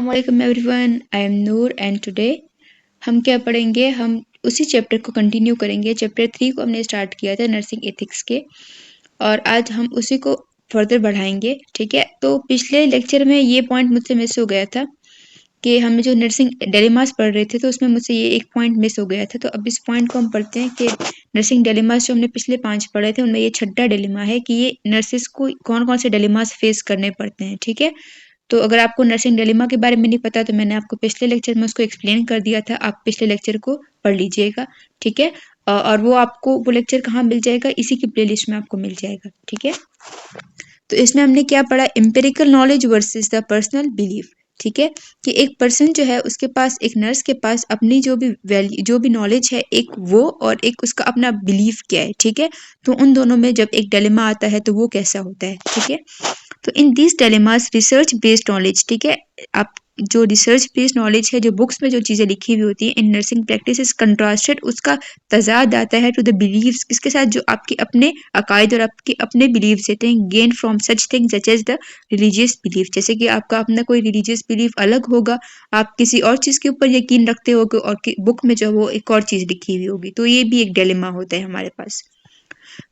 अस्सलामुअलैकुम everyone, I am Noor and today हम क्या पढ़ेंगे। हम उसी चैप्टर को कंटिन्यू करेंगे। चैप्टर 3 को हमने स्टार्ट किया था नर्सिंग एथिक्स के, और आज हम उसी को फर्दर बढ़ाएंगे। ठीक है, तो पिछले लेक्चर में ये पॉइंट मुझसे मिस हो गया था कि हम जो नर्सिंग डिलेमास पढ़ रहे थे तो उसमें मुझसे ये एक पॉइंट मिस हो गया था। तो अब इस पॉइंट को हम पढ़ते हैं कि नर्सिंग डिलेमास जो हमने पिछले 5 पढ़े थे उनमें ये छठा डिलेमा है कि ये नर्सिस को कौन कौन से डिलेमास फेस करने पड़ते हैं। ठीक है, तो अगर आपको नर्सिंग डिलेमा के बारे में नहीं पता तो मैंने आपको पिछले लेक्चर में उसको एक्सप्लेन कर दिया था, आप पिछले लेक्चर को पढ़ लीजिएगा। ठीक है, और वो आपको वो लेक्चर कहाँ मिल जाएगा, इसी की प्लेलिस्ट में आपको मिल जाएगा। ठीक है, तो इसमें हमने क्या पढ़ा, empirical knowledge versus the personal belief. ठीक है, कि एक पर्सन जो है उसके पास, एक नर्स के पास अपनी जो भी वैल्यू, जो भी नॉलेज है, एक वो और एक उसका अपना बिलीफ क्या है। ठीक है, तो उन दोनों में जब एक डिलेमा आता है तो वो कैसा होता है। ठीक है, तो in this dilemmas research based knowledge, ठीक है, आप जो रिसर्च बेस्ड नॉलेज है, जो बुक्स में जो चीज़ें लिखी हुई होती है in nursing practice is contrasted, उसका तजाद आता है टू द बिलीव्स, इसके साथ जो आपके अपने अकायद और आपके अपने बिलीव्स होते हैं, gain from such things such as the religious belief. जैसे कि आपका अपना कोई रिलीजियस बिलीफ अलग होगा, आप किसी और चीज़ के ऊपर यकीन रखते होगे और बुक में जो वो एक और चीज़ लिखी हुई होगी, तो ये भी एक डिलेमा होता है हमारे पास।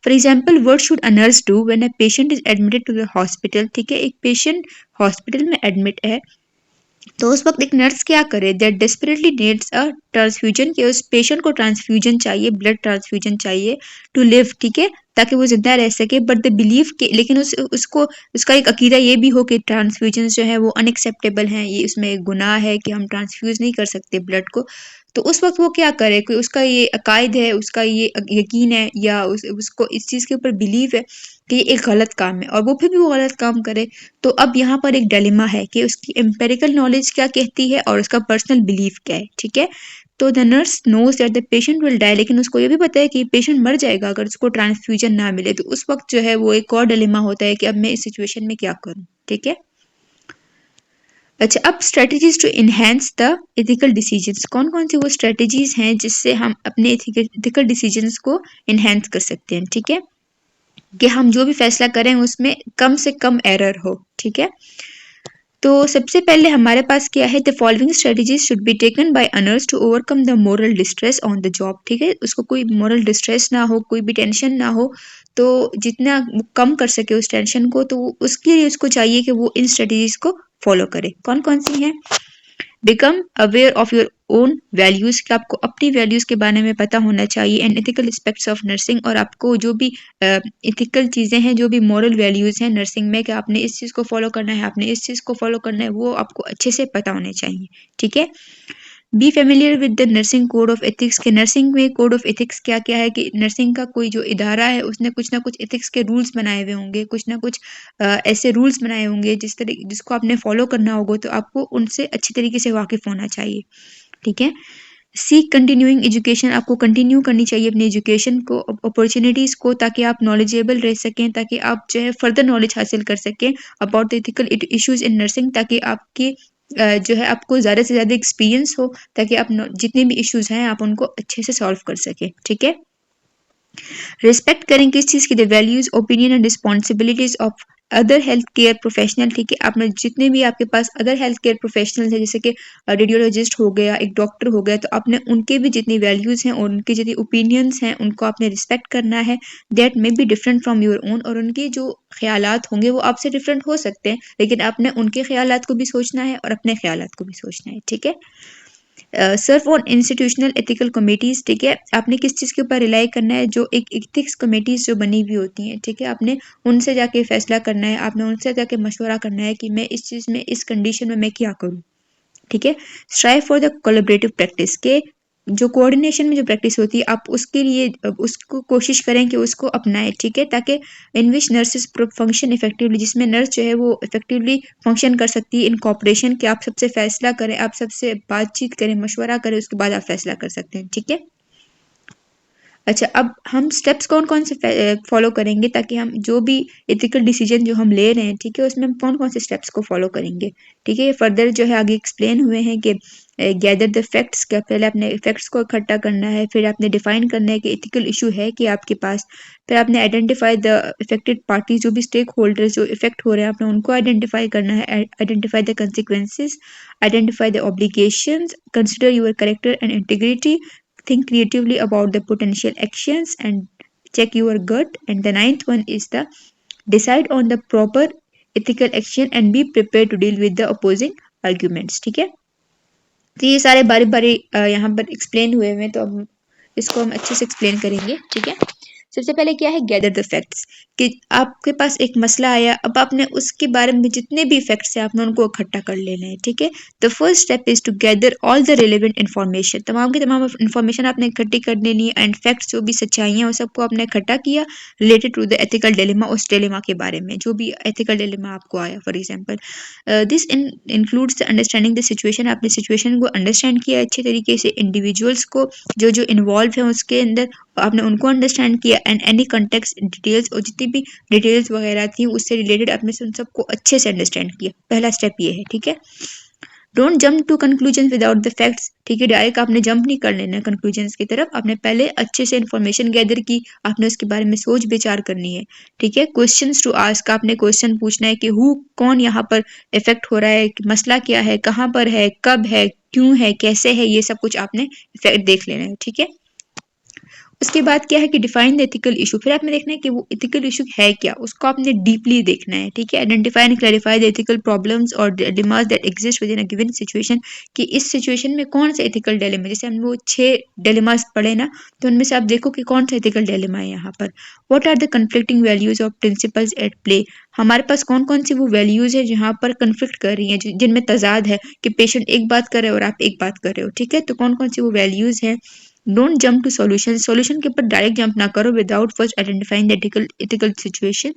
For example, what should a nurse do when a patient is admitted to the hospital. ठीक है, एक पेशेंट हॉस्पिटल में एडमिट है तो उस वक्त एक नर्स क्या करे, that desperately needs a transfusion, कि उस पेशेंट को ट्रांसफ्यूजन चाहिए, ब्लड ट्रांसफ्यूजन चाहिए टू लिव। ठीक है, ताकि वो जिंदा रह सके। बट द बिलीव के, लेकिन उसको उसका एक अकीदा ये भी हो कि ट्रांसफ्यूजन जो है वो अनएक्सेप्टेबल है, ये उसमें एक गुनाह है कि हम ट्रांसफ्यूज नहीं कर सकते ब्लड को। तो उस वक्त वो क्या करे, कोई उसका ये अकायद है, उसका ये यकीन है, या उसको इस चीज़ के ऊपर बिलीव है कि ये एक गलत काम है, और वो फिर भी वो गलत काम करे। तो अब यहाँ पर एक डिलेमा है कि उसकी एम्पेरिकल नॉलेज क्या कहती है और उसका पर्सनल बिलीफ क्या है। ठीक है, तो the nurse knows that the patient will die, लेकिन उसको ये भी पता है कि पेशेंट मर जाएगा अगर उसको ट्रांसफ्यूजन ना मिले। तो उस वक्त जो है वो एक और डिलेमा होता है कि अब मैं इस सिचुएशन में क्या करूँ। ठीक है, अच्छा, अब strategies to enhance the ethical decisions, कौन कौन सी वो स्ट्रेटजीज हैं जिससे हम अपने एथिकल डिसीजंस को इनहेंस कर सकते हैं। ठीक है, कि हम जो भी फैसला करें उसमें कम से कम एरर हो। ठीक है, तो सबसे पहले हमारे पास क्या है, the following strategies should be taken by nurses to overcome the moral distress on the job. ठीक है, उसको कोई मोरल डिस्ट्रेस ना हो, कोई भी टेंशन ना हो, तो जितना कम कर सके उस टेंशन को, तो उसके लिए उसको चाहिए कि वो इन स्ट्रेटजीज को फॉलो करे। कौन कौन सी हैं, become aware of your own values, कि आपको अपनी वैल्यूज के बारे में पता होना चाहिए, and ethical aspects of nursing, और आपको जो भी एथिकल चीज़ें हैं, जो भी मॉरल वैल्यूज हैं नर्सिंग में, कि आपने इस चीज़ को फॉलो करना है, आपने इस चीज़ को फॉलो करना है, वो आपको अच्छे से पता होने चाहिए। ठीक है, be familiar with the nursing code of ethics, के नर्सिंग में कोड ऑफ एथिक्स क्या क्या है, कि नर्सिंग का कोई जो इदारा है उसने कुछ ना कुछ एथिक्स के रूल्स बनाए हुए होंगे, कुछ ना कुछ ऐसे रूल्स बनाए होंगे जिसको आपने फॉलो करना होगा, तो आपको उनसे अच्छी तरीके से वाकिफ होना चाहिए। ठीक है, सीक कंटिन्यूइंग एजुकेशन, आपको कंटिन्यू करनी चाहिए अपनी एजुकेशन को, अपॉर्चुनिटीज़ को, ताकि आप नॉलेजेबल रह सकें, ताकि आप जो है फर्दर नॉलेज हासिल कर सकें about the ethical issues in nursing, ताकि आपकी जो है आपको ज़्यादा से ज़्यादा एक्सपीरियंस हो, ताकि आप जितने भी इश्यूज हैं आप उनको अच्छे से सॉल्व कर सकें। ठीक है, रिस्पेक्ट करें किस चीज़ की, the values, opinion and responsibilities of other health care professional. ठीक है, आपने जितने भी आपके पास अदर हेल्थ केयर प्रोफेशनल्स हैं, जैसे कि रेडियोलॉजिस्ट हो गया, एक डॉक्टर हो गया, तो आपने उनके भी जितनी वैल्यूज़ हैं और उनके जितनी ओपिनियंस हैं उनको आपने रिस्पेक्ट करना है। That may be different from your own, और उनके जो ख्यालात होंगे वो आपसे डिफरेंट हो सकते हैं, लेकिन आपने उनके ख्यालात को भी सोचना है और अपने ख्यालात को भी सोचना है। ठीक है, serve on institutional ethical committees. ठीक है, आपने किस चीज़ के ऊपर रिलाई करना है, जो एक एथिक्स कमेटीज जो बनी हुई होती हैं। ठीक है, आपने उनसे जाके फैसला करना है, आपने उनसे जाके मशवरा करना है कि मैं इस चीज़ में, इस कंडीशन में मैं क्या करूँ। ठीक है, strive for the collaborative practice, के जो कोऑर्डिनेशन में जो प्रैक्टिस होती है आप उसके लिए उसको कोशिश करें कि उसको अपनाएं। ठीक है, ताकि इन विच नर्सेस फंक्शन इफेक्टिवली, जिसमें नर्स जो है वो इफेक्टिवली फंक्शन कर सकती है इन कॉपरेशन, कि आप सबसे फैसला करें, आप सबसे बातचीत करें, मशवरा करें, उसके बाद आप फैसला कर सकते हैं। ठीक है, अच्छा, अब हम स्टेप्स कौन कौन से फॉलो करेंगे ताकि हम जो भी एथिकल डिसीजन जो हम ले रहे हैं, ठीक है, उसमें हम कौन कौन से स्टेप्स को फॉलो करेंगे। ठीक है, फर्दर जो है आगे एक्सप्लेन हुए हैं कि गैदर द फैक्ट्स, क्या पहले आपने फैक्ट्स को इकट्ठा करना है, फिर आपने डिफाइन करना है कि एथिकल इशू है कि आपके पास, फिर आपने आइडेंटिफाई द इफेक्टेड पार्टीज, जो भी स्टेक होल्डर्स जो इफेक्ट हो रहे हैं आपने उनको आइडेंटिफाई करना है, identify the consequences, identify the obligations, consider your character and integrity, think creatively about the potential actions and check your gut. And the ninth one is the decide on the proper ethical action and be prepared to deal with the opposing arguments. ठीक है, तो ये सारे बारी बारी यहाँ पर explain हुए हैं, तो अब इसको हम अच्छे से एक्सप्लेन करेंगे। ठीक है, सबसे पहले क्या है गैदर द फैक्ट्स, कि आपके पास एक मसला आया, अब आपने उसके बारे में जितने भी फैक्ट्स हैं आपने उनको इकट्ठा कर लेना है। ठीक है, the first step is to gather all the relevant information, तमाम की तमाम इन्फॉर्मेशन आपने इकट्ठी कर लेनी है, एंड फैक्ट्स जो भी सच्चाइयाँ वो सबको आपने इकट्ठा किया related to the ethical dilemma, उस डिलेमा के बारे में जो भी एथिकल डिलेमा आपको आया। For example this includes the understanding the situation, आपने सिचुएशन को अंडरस्टैंड किया अच्छे तरीके से, इंडिविजुअल्स को जो जो इन्वॉल्व है उसके अंदर आपने उनको अंडरस्टैंड किया, एंड एनी कॉन्टेक्स्ट डिटेल्स, और जितनी भी डिटेल्स वगैरह थी उससे रिलेटेड आपने उन सबको अच्छे से अंडरस्टैंड किया। पहला स्टेप ये है। ठीक है, don't jump to conclusion without the facts, ठीक है, डायरेक्ट आपने जंप नहीं कर लेना कंक्लूजन्स की तरफ, आपने पहले अच्छे से इन्फॉर्मेशन गैदर की, आपने उसके बारे में सोच विचार करनी है। ठीक है, क्वेश्चंस टू आस्क, आपने क्वेश्चन पूछना है कि हु, कौन यहाँ पर इफेक्ट हो रहा है, मसला क्या है, कहाँ पर है, कब है, क्यों है, कैसे है, ये सब कुछ आपने देख लेना है। ठीक है, उसके बाद क्या है कि डिफाइन द एथिकल इशू, फिर आपने देखना है कि वो एथिकल इशू है क्या, उसको आपने डीपली देखना है। ठीक है, identify and clarify the ethical problems और dilemmas that exist within a given situation, कि इस सिचुएशन में कौन सा एथिकल डिलेमा, जैसे हम वो 6 डिलेमास पढ़े ना, तो उनमें से आप देखो कि कौन सा एथिकल डिलेमा है यहाँ पर। What are the conflicting values of principles at play, हमारे पास कौन कौन सी वो वैल्यूज है जहाँ पर कन्फ्लिक्ट कर रही हैं, जिनमें तजाद है, कि पेशेंट एक बात कर रहे हो और आप एक बात कर रहे हो। ठीक है, तो कौन कौन सी वो वैल्यूज है। Don't jump to solution, solution के ऊपर डायरेक्ट जंप ना करो without first identifying the ethical situation,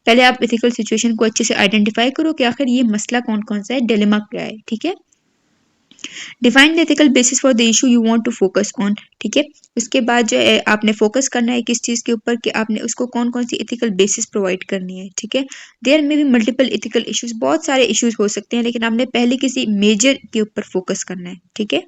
पहले आप एथिकल सिचुएशन को अच्छे से आइडेंटिफाई करो कि आखिर ये मसला कौन कौन सा है, डिलेमा क्या है। ठीक है, define the ethical basis for the issue you want to focus on. ठीक है, उसके बाद जो है आपने फोकस करना है किस चीज के ऊपर, कि आपने उसको कौन कौन सी एथिकल बेसिस प्रोवाइड करनी है। ठीक है, देयर में भी मल्टीपल एथिकल इश्यूज, बहुत सारे इश्यूज हो सकते हैं, लेकिन आपने पहले किसी मेजर के ऊपर फोकस करना है। ठीक है,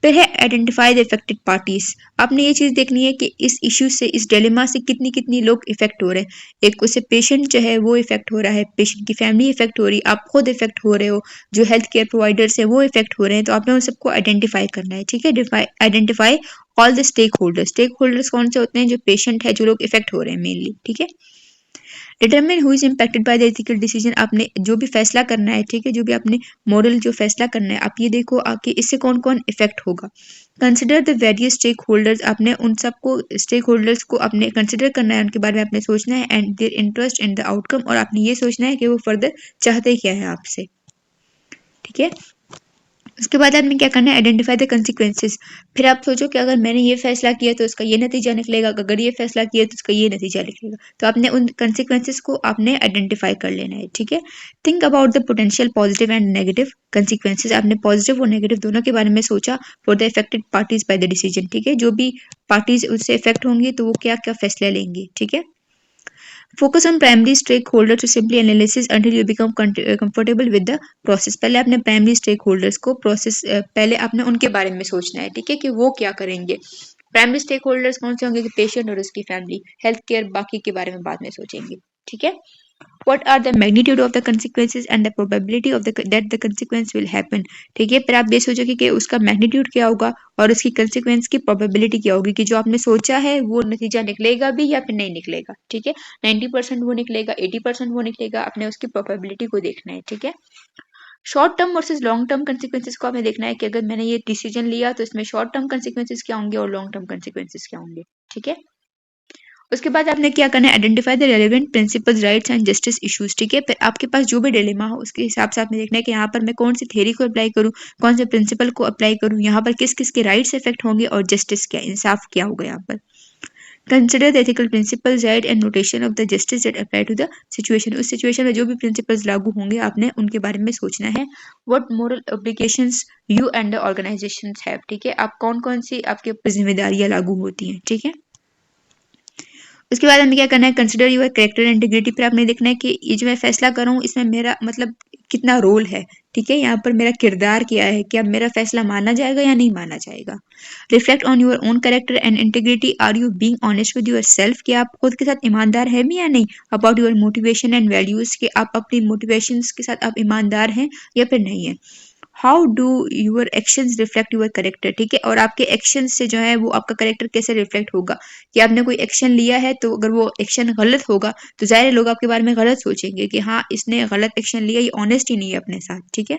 फिर है आइडेंटिफाई द इफेक्टेड पार्टीज, आपने ये चीज देखनी है कि इस इश्यू से, इस डिलेमा से कितनी कितनी लोग इफेक्ट हो रहे हैं। एक उससे पेशेंट जो है वो इफेक्ट हो रहा है, पेशेंट की फैमिली इफेक्ट हो रही है, आप खुद इफेक्ट हो रहे हो, जो हेल्थ केयर प्रोवाइडर्स है वो इफेक्ट हो रहे हैं, तो आपने उन सबको आइडेंटिफाई करना है। ठीक है, identify all the stakeholders, stakeholders कौन से होते हैं, जो पेशेंट है, जो लोग इफेक्ट हो रहे हैं मेनली। ठीक है, determine who is impacted by the ethical decision, आपने जो भी फैसला करना है। ठीक है, जो भी आपने मोरल जो फैसला करना है, आप ये देखो आके इससे कौन कौन इफेक्ट होगा। Consider the various stakeholders, आपने उन सबको स्टेक होल्डर्स को आपने कंसिडर करना है, उनके बारे में आपने सोचना है, and their interest in the outcome, और आपने ये सोचना है कि वो फर्दर चाहते क्या है आपसे। ठीक है, उसके बाद आपने क्या करना है, आइडेंटिफाई द कंसिक्वेंसेस, फिर आप सोचो कि अगर मैंने ये फैसला किया तो इसका ये नतीजा निकलेगा, अगर ये फैसला किया तो इसका ये नतीजा निकलेगा, तो आपने उन कंसिक्वेंसेस को आपने आइडेंटिफाई कर लेना है। ठीक है, think about the potential positive and negative consequences, आपने पॉजिटिव और नेगेटिव दोनों के बारे में सोचा for the affected parties by the decision. ठीक है, जो भी पार्टीज उससे इफेक्ट होंगी तो वो क्या क्या फैसले लेंगी। ठीक है, focus on primary stakeholder to simply analysis until you become comfortable with the process, पहले आपने प्राइमरी स्टेक होल्डर्स को प्रोसेस, पहले आपने उनके बारे में सोचना है। ठीक है, कि वो क्या करेंगे। प्राइमरी स्टेक होल्डर्स कौन से होंगे, कि पेशेंट और उसकी फैमिली, हेल्थ केयर, बाकी के बारे में बाद में सोचेंगे। ठीक है, what are the magnitude of the consequences and the probability of that the consequence will happen। ठीक है, फिर आप ये सोचोगे कि उसका मैग्नीट्यूड क्या होगा और उसकी कंसिक्वेंस की प्रोबेबिलिटी क्या होगी, कि जो आपने सोचा है वो नतीजा निकलेगा भी या फिर नहीं निकलेगा। ठीक है, 90% वो निकलेगा, 80% वो निकलेगा, आपने उसकी प्रोबेबिलिटी को देखना है। ठीक है, short term versus long term consequences को हमें देखना है कि अगर मैंने ये डिसीजन लिया तो इसमें शॉर्ट टर्म कंसिक्वेंसेस क्या होंगे और लॉन्ग टर्म कंसिक्वेंसेस क्या होंगे। ठीक है, उसके बाद आपने क्या करना है, identify the relevant principles, rights and justice issues. ठीक है, फिर आपके पास जो भी डिलेमा हो उसके हिसाब से आपने देखना है कि यहाँ पर मैं कौन सी थ्योरी को अप्लाई करूँ, कौन से प्रिंसिपल को अप्लाई करूँ, यहाँ पर किस किस के राइट्स इफेक्ट होंगे और जस्टिस क्या, इंसाफ क्या होगा यहाँ पर। Consider the ethical principles, right and notation of the justice that apply to the situation, उस सिचुएशन में जो भी प्रिंसिपल्स लागू होंगे आपने उनके बारे में सोचना है। What moral obligations you and the organisations have. ठीक है, आप कौन कौन सी आपके ऊपर जिम्मेदारियां लागू होती हैं। ठीक है, उसके बाद हमें क्या करना है, consider your character and integrity. फिर आपने देखना है कि ये जो मैं फैसला कर रहा हूँ इसमें मेरा मतलब कितना रोल है, ठीक है, यहाँ पर मेरा किरदार क्या है, क्या मेरा फैसला माना जाएगा या नहीं माना जाएगा। Reflect on your own character and integrity, are you being honest with yourself, कि आप खुद के साथ ईमानदार है भी या नहीं। About your motivation and values, कि आप अपनी मोटिवेशंस के साथ आप ईमानदार हैं या फिर नहीं है। How do your actions reflect your character, ठीक है, और आपके एक्शन से जो है वो आपका करेक्टर कैसे रिफ्लेक्ट होगा। कि आपने कोई एक्शन लिया है तो अगर वो एक्शन गलत होगा तो ज़ाहिर है लोग आपके बारे में गलत सोचेंगे कि हाँ इसने गलत एक्शन लिया, ये ऑनेस्ट ही नहीं है अपने साथ, ठीक है।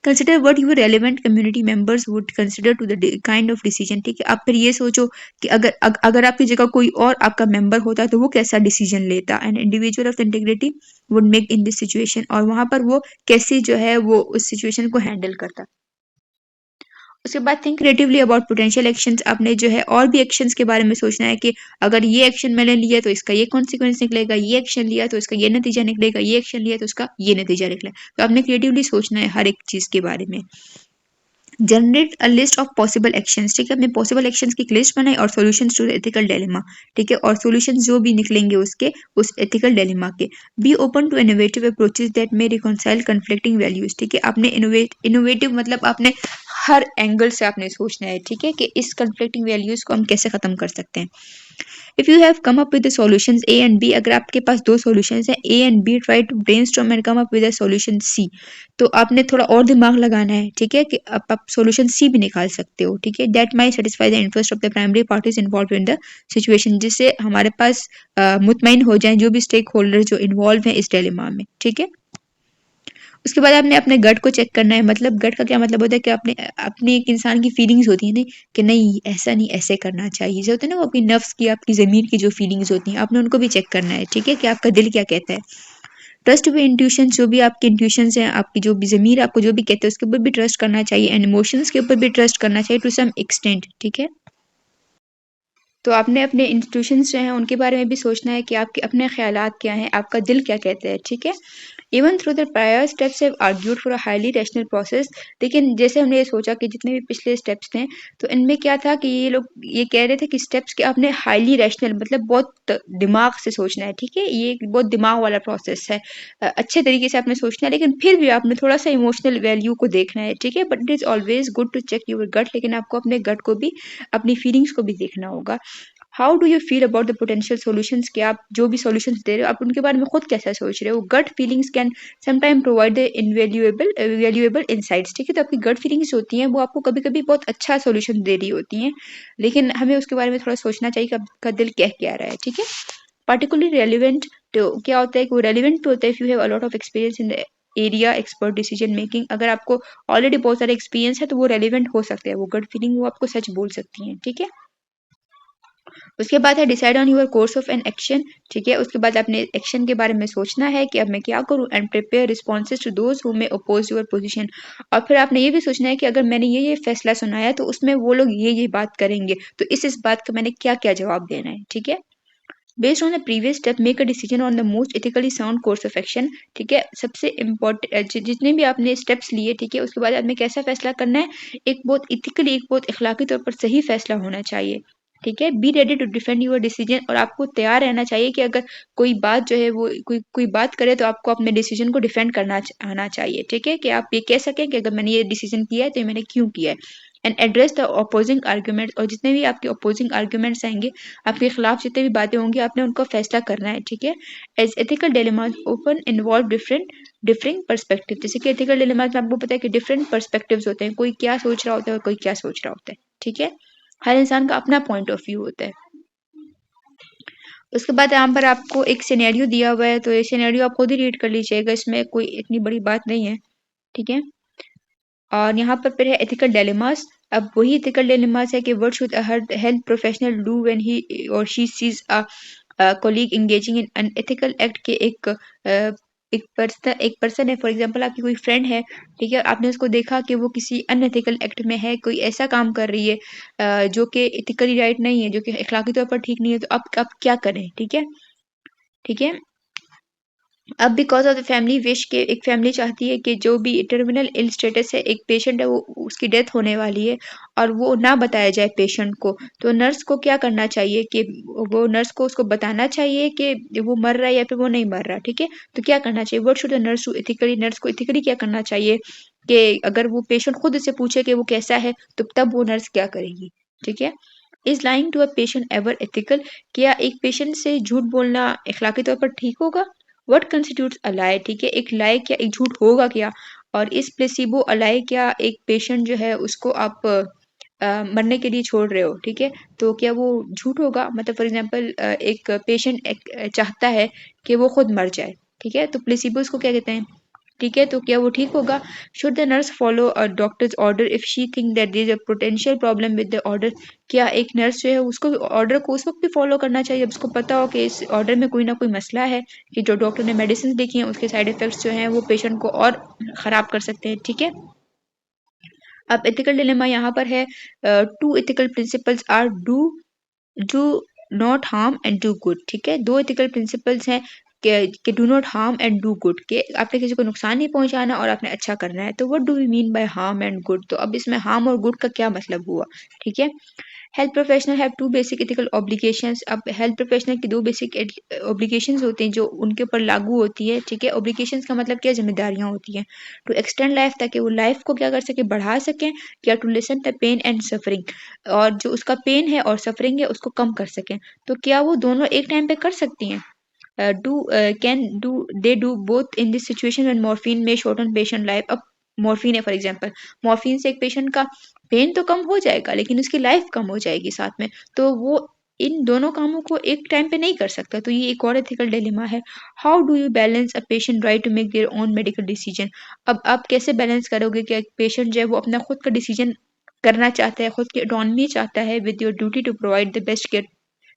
Consider what your relevant community members would consider to the kind of decision, ठीक है। आप फिर ये सोचो कि अगर आपकी जगह कोई और आपका मेंबर होता तो वो कैसा डिसीजन लेता। And individual of integrity would make in this situation, और वहां पर वो कैसे जो है वो उस सिचुएशन को हैंडल करता। उसके बाद think creatively about potential actions. आपने जो है और भी एक्शंस के बारे में सोचना है कि अगर ये एक्शन मैंने लिया तो इसका ये कॉन्सिक्वेंस निकलेगा, ये एक्शन लिया तो इसका ये नतीजा निकलेगा, ये एक्शन लिया तो उसका ये नतीजा निकलेगा। तो आपने क्रिएटिवली सोचना है हर एक चीज के बारे में। Generate a list of possible actions, ठीक है, अपने पॉसिबल एक्शंस की एक लिस्ट बनाई और solutions to the ethical dilemma, ठीक है, और सॉल्यूशंस जो भी निकलेंगे उसके उस एथिकल डिलेमा के। Be open to innovative approaches that may reconcile conflicting values, ठीक है, आपने इनोवेटिव मतलब आपने हर एंगल से आपने सोचना है, ठीक है, कि इस कन्फ्लिक्टिंग वैल्यूज को हम कैसे खत्म कर सकते हैं। If you have come up with the solutions A and B, अगर आपके पास दो सॉल्यूशंस हैं A and B, try to brainstorm and come up with the solution C. तो आपने थोड़ा और दिमाग लगाना है, ठीक है, कि आप सॉल्यूशन सी भी निकाल सकते हो, ठीक है। That my satisfy the interest of the primary parties involve in the situation, जिससे हमारे पास मुतमईन हो जाए जो भी स्टेक होल्डर जो इन्वॉल्व है इस डिलेमा में, ठीक है। उसके बाद आपने अपने गट को चेक करना है। मतलब गट का क्या मतलब होता है कि आपने अपनी एक इंसान की फीलिंग्स होती है नहीं कि नहीं ऐसा नहीं ऐसे करना चाहिए, जो होता है ना वो अपनी नफ्स की आपकी ज़मीर की जो फीलिंग्स होती हैं आपने उनको भी चेक करना है, ठीक है, कि आपका दिल क्या कहता है। ट्रस्ट भी इंट्यूशन, जो भी आपके इंट्यूशंस हैं, आपकी जो भी ज़मीर आपको जो भी कहते हैं उसके ऊपर भी ट्रस्ट करना चाहिए, एंड इमोशंस के ऊपर भी ट्रस्ट करना चाहिए टू सम एक्सटेंट, ठीक है। तो आपने अपने इंस्टीट्यूशंस जो हैं उनके बारे में भी सोचना है कि आपके अपने ख्यालात क्या हैं, आपका दिल क्या कहता है, ठीक है। Even through the prior steps have argued for a highly rational process, लेकिन जैसे हमने ये सोचा कि जितने भी पिछले स्टेप्स थे तो इनमें क्या था कि ये लोग ये कह रहे थे कि स्टेप्स के आपने हाईली रैशनल मतलब बहुत दिमाग से सोचना है, ठीक है, ये एक बहुत दिमाग वाला प्रोसेस है। अच्छे तरीके से आपने सोचना है, लेकिन फिर भी आपने थोड़ा सा इमोशनल वैल्यू को देखना है, ठीक है। But it is always good to check your gut, लेकिन आपको अपने गट को भी अपनी फीलिंग्स को भी देखना होगा। How do you feel about the potential solutions, कि आप जो भी सॉल्यूशंस दे रहे हो आप उनके बारे में खुद कैसा सोच रहे हो। Gut feelings can sometime provide the valuable insights, ठीक है। तो आपकी गट फीलिंग्स होती हैं वो आपको कभी कभी बहुत अच्छा सॉल्यूशन दे रही होती हैं, लेकिन हमें उसके बारे में थोड़ा सोचना चाहिए कि आपका दिल कह क्या रहा है, ठीक है। पार्टिकुलरली रेलिवेंट, तो क्या होता है कि वो रेलिवेंट होता है if you have a lot of experience in the area expert decision making. अगर आपको ऑलरेडी बहुत सारे एक्सपीरियंस है तो वो रेलिवेंट हो सकते हैं, वो गट फीलिंग वो आपको सच बोल सकती हैं, ठीक है। उसके बाद है decide on your course of an action, ठीक है। उसके बाद अपने एक्शन के बारे में सोचना है कि अब मैं क्या करूं, and prepare responses to those who may oppose your position. और फिर आपने ये भी सोचना है कि अगर मैंने ये फैसला सुनाया तो उसमें वो लोग ये बात करेंगे, तो इस बात का मैंने क्या क्या जवाब देना है, ठीक है। Based on the previous step make a decision on the most ethically sound course of action, ठीक है। सबसे इम्पोर्टेंट जितने भी आपने स्टेप्स लिए, ठीक है, उसके बाद आपने कैसा फैसला करना है, एक बहुत इथिकली एक बहुत इखलाकी तौर पर सही फैसला होना चाहिए, ठीक है। Be ready to defend your decision, और आपको तैयार रहना चाहिए कि अगर कोई बात जो है वो कोई बात करे तो आपको अपने डिसीजन को डिफेंड करना आना चाहिए, ठीक है, कि आप ये कह सकें कि अगर मैंने ये डिसीजन किया है तो ये मैंने क्यों किया है। And address the opposing argument, और जितने भी आपके अपोजिंग आर्ग्यूमेंट्स आएंगे, आपके खिलाफ जितने भी बातें होंगी, आपने उनका फैसला करना है, ठीक है। As ethical dilemmas open involve differing perspective, जैसे कि एथिकल डिलेमास में आपको पता है कि डिफरेंट पर्सपेक्टिव्स होते हैं, कोई क्या सोच रहा होता है और कोई क्या सोच रहा होता है, ठीक है। हर इंसान का अपना पॉइंट ऑफ व्यू होता है। उसके बाद यहाँ पर आपको एक सिनेरियो दिया हुआ है, तो ये सिनेरियो आप खुद ही रीड कर लीजिएगा, इसमें कोई इतनी बड़ी बात नहीं है, ठीक है। और यहाँ पर फिर है एथिकल डिलेमास। अब वही एथिकल डिलेमास है कि what should a health professional do when he और she sees a colleague engaging in unethical act, के एक पर्सन है, फॉर एग्जांपल आपकी कोई फ्रेंड है, ठीक है, आपने उसको देखा कि वो किसी अनएथिकल एक्ट में है, कोई ऐसा काम कर रही है जो कि एथिकली राइट नहीं है, जो कि अखलाकी तौर पर ठीक नहीं है, तो आप क्या करें, ठीक है, ठीक है। अब because of the family wish के एक फैमिली चाहती है कि जो भी टर्मिनल इल स्टेटस है, एक पेशेंट है, वो उसकी डेथ होने वाली है और वो ना बताया जाए पेशेंट को, तो नर्स को क्या करना चाहिए कि वो नर्स को उसको बताना चाहिए कि वो मर रहा है या फिर वो नहीं मर रहा, ठीक है। तो क्या करना चाहिए, what should the nurse do ethically, nurse को एथिकली क्या करना चाहिए कि अगर वो पेशेंट खुद से पूछे कि वो कैसा है, तो तब वो नर्स क्या करेगी, ठीक है। Is lying to a patient ever ethical, क्या एक पेशेंट से झूठ बोलना इखलाकी तौर पर ठीक होगा। व्हाट कंस्टिट्यूट्स अ लाई, ठीक है, एक लाई क्या, एक झूठ होगा क्या। और इस प्लेसिबो अलाई, क्या एक पेशेंट जो है उसको आप मरने के लिए छोड़ रहे हो, ठीक है, तो क्या वो झूठ होगा। मतलब फॉर एग्जांपल एक पेशेंट चाहता है कि वो खुद मर जाए, ठीक है, तो प्लेसिबो इसको क्या कहते हैं, ठीक है, तो क्या वो ठीक होगा। Should the nurse follow a doctor's order if she think that there is a potential problem with the order, क्या एक नर्स जो है उसको ऑर्डर को उस वक्त भी फॉलो करना चाहिए जब उसको पता हो कि इस ऑर्डर में कोई ना कोई मसला है, कि जो डॉक्टर ने मेडिसिन लिखी हैं उसके साइड इफेक्ट्स जो हैं वो पेशेंट को और खराब कर सकते हैं, ठीक है। अब एथिकल डिलेमा यहाँ पर है, two ethical principles are do do not harm and do good, ठीक है, दो एथिकल प्रिंसिपल्स हैं कि do not harm and do good, के आपने किसी को नुकसान नहीं पहुंचाना और आपने अच्छा करना है। तो what do we mean by harm and good, तो अब इसमें हार्म और गुड का क्या मतलब हुआ, ठीक है। Health professional have two basic ethical obligations, अब हेल्थ प्रोफेशनल की दो बेसिक ऑब्लिगेशंस होती हैं जो उनके ऊपर लागू होती है, ठीक है। ऑब्लिगेशंस का मतलब क्या, जिम्मेदारियां होती हैं। टू एक्सटेंड लाइफ, ताकि वो लाइफ को क्या कर सके, बढ़ा सकें, या to lessen the pain and suffering, और जो उसका पेन है और सफरिंग है उसको कम कर सकें। तो क्या वो दोनों एक टाइम पे कर सकती हैं, do can do they do both in this situation when morphine में शॉर्टन पेशेंट लाइफ। अब मॉर्फिन है फॉर एग्जांपल, मॉर्फिन से एक पेशेंट का पेन तो कम हो जाएगा लेकिन उसकी लाइफ कम हो जाएगी साथ में, तो वो इन दोनों कामों को एक टाइम पे नहीं कर सकता, तो ये एक और एथिकल डिलेमा है। How do you balance a patient right to make their own medical decision, अब आप कैसे बैलेंस करोगे कि एक पेशेंट जो है वो अपना खुद का डिसीजन करना चाहता है, खुद की ऑटोनॉमी चाहता है, with your duty to provide the best care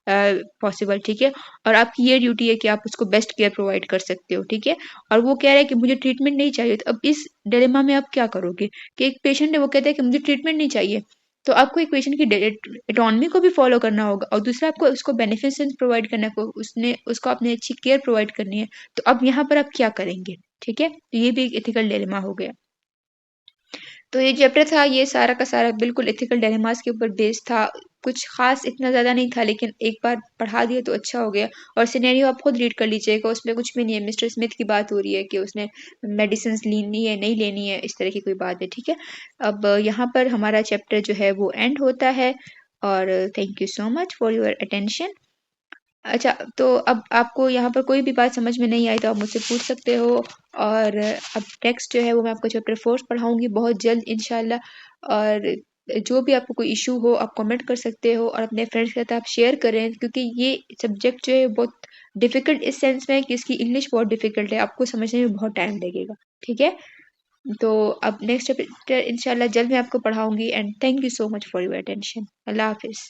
possible, ठीक है, और आपकी ये ड्यूटी है कि आप उसको बेस्ट केयर प्रोवाइड कर सकते हो, ठीक है। और वो कह रहा है कि मुझे ट्रीटमेंट नहीं चाहिए, तो अब इस डिलेमा में आप क्या करोगे कि एक पेशेंट है वो कहता है कि मुझे ट्रीटमेंट नहीं चाहिए, तो आपको एक पेशेंट की एटोनमी को भी फॉलो करना होगा और दूसरा आपको उसको बेनिफिशेंस प्रोवाइड करना है, उसने उसको अपनी अच्छी केयर प्रोवाइड करनी है, तो अब यहाँ पर आप क्या करेंगे, ठीक है, तो ये भी एक एथिकल डिलेमा हो गया। तो ये चैप्टर था, ये सारा का सारा बिल्कुल एथिकल डायलेमास के ऊपर बेस्ड था, कुछ खास इतना ज़्यादा नहीं था, लेकिन एक बार पढ़ा दिया तो अच्छा हो गया। और सिनेरियो आप खुद रीड कर लीजिएगा, उसमें कुछ भी नहीं है, मिस्टर स्मिथ की बात हो रही है कि उसने मेडिसिन लेनी है नहीं लेनी है, इस तरह की कोई बात है, ठीक है। अब यहाँ पर हमारा चैप्टर जो है वो एंड होता है, और thank you so much for your attention. अच्छा, तो अब आपको यहाँ पर कोई भी बात समझ में नहीं आई तो आप मुझसे पूछ सकते हो, और अब नेक्स्ट जो है वो मैं आपको चैप्टर 4 पढ़ाऊँगी बहुत जल्द इंशाल्लाह। और जो भी आपको कोई इश्यू हो आप कमेंट कर सकते हो और अपने फ्रेंड्स के साथ आप शेयर करें, क्योंकि ये सब्जेक्ट जो है बहुत डिफ़िकल्ट इस सेंस में है कि इसकी इंग्लिश बहुत डिफ़िकल्ट है, आपको समझने में बहुत टाइम लगेगा, ठीक है? तो अब नेक्स्ट चैप्टर इंशाल्लाह जल्द मैं आपको पढ़ाऊँगी, and thank you so much for your attention. अल्लाह हाफ़िज़।